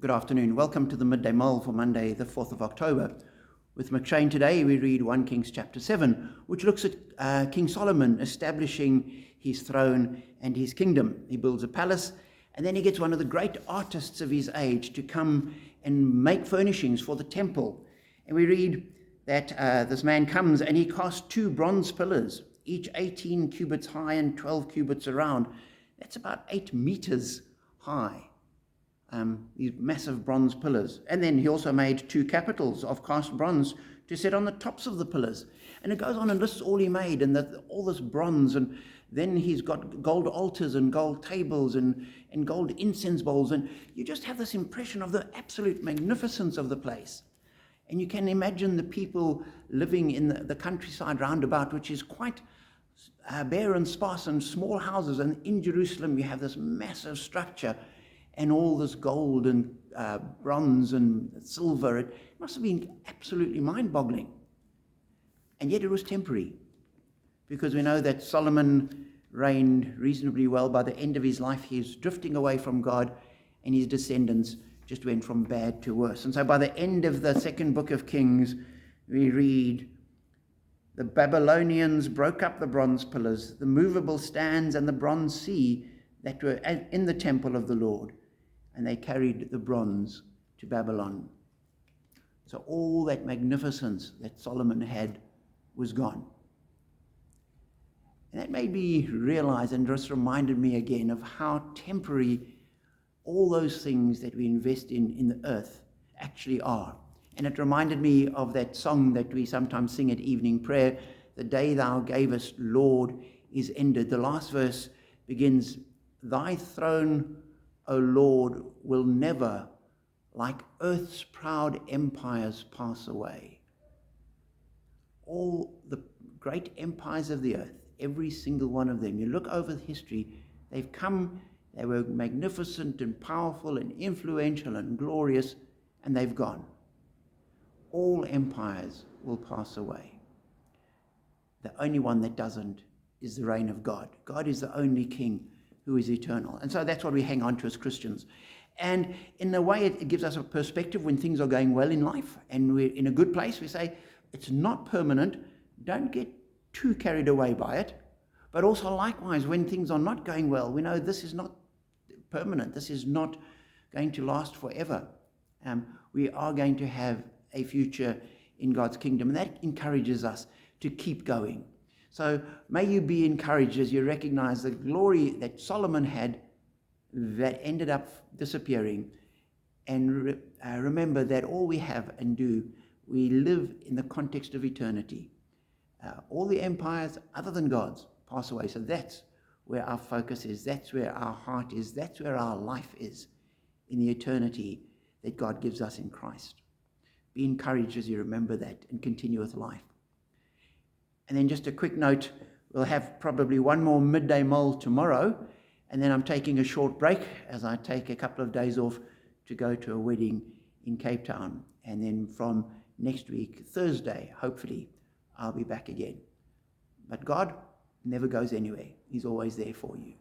Good afternoon. Welcome to the Midday Mull for Monday, the 4th of October. With McShane today, we read 1 Kings chapter 7, which looks at King Solomon establishing his throne and his kingdom. He builds a palace, and then he gets one of the great artists of his age to come and make furnishings for the temple. And we read that this man comes and he casts 2 bronze pillars, each 18 cubits high and 12 cubits around. That's about 8 meters high. These massive bronze pillars. And then he also made 2 capitals of cast bronze to set on the tops of the pillars. And it goes on and lists all he made, and all this bronze. And then he's got gold altars and gold tables and gold incense bowls. And you just have this impression of the absolute magnificence of the place. And you can imagine the people living in the countryside roundabout, which is quite bare and sparse and small houses. And in Jerusalem, you have this massive structure and all this gold and bronze and silver. It must have been absolutely mind-boggling. And yet it was temporary, because we know that Solomon reigned reasonably well. By the end of his life, he was drifting away from God, and his descendants just went from bad to worse. And so by the end of the second book of Kings, we read, the Babylonians broke up the bronze pillars, the movable stands, and the bronze sea that were in the temple of the Lord, and they carried the bronze to Babylon. So all that magnificence that Solomon had was gone. And that made me realize and just reminded me again of how temporary all those things that we invest in the earth actually are. And it reminded me of that song that we sometimes sing at evening prayer, "The day thou gavest, Lord, is ended." The last verse begins, "Thy throne, O Lord, will never, like earth's proud empires, pass away." All the great empires of the earth, every single one of them, you look over history, they've come, they were magnificent and powerful and influential and glorious, and they've gone. All empires will pass away. The only one that doesn't is the reign of God. God is the only king who is eternal. And so that's what we hang on to as Christians. And in a way, it gives us a perspective when things are going well in life and we're in a good place. We say, it's not permanent. Don't get too carried away by it. But also likewise, when things are not going well, we know this is not permanent. This is not going to last forever. We are going to have a future in God's kingdom. And that encourages us to keep going. So may you be encouraged as you recognize the glory that Solomon had that ended up disappearing. And remember that all we have and do, we live in the context of eternity. All the empires other than God's pass away. So that's where our focus is. That's where our heart is. That's where our life is, in the eternity that God gives us in Christ. Be encouraged as you remember that and continue with life. And then just a quick note, we'll have probably one more Midday Mull tomorrow, and then I'm taking a short break as I take a couple of days off to go to a wedding in Cape Town. And then from next week, Thursday, hopefully, I'll be back again. But God never goes anywhere. He's always there for you.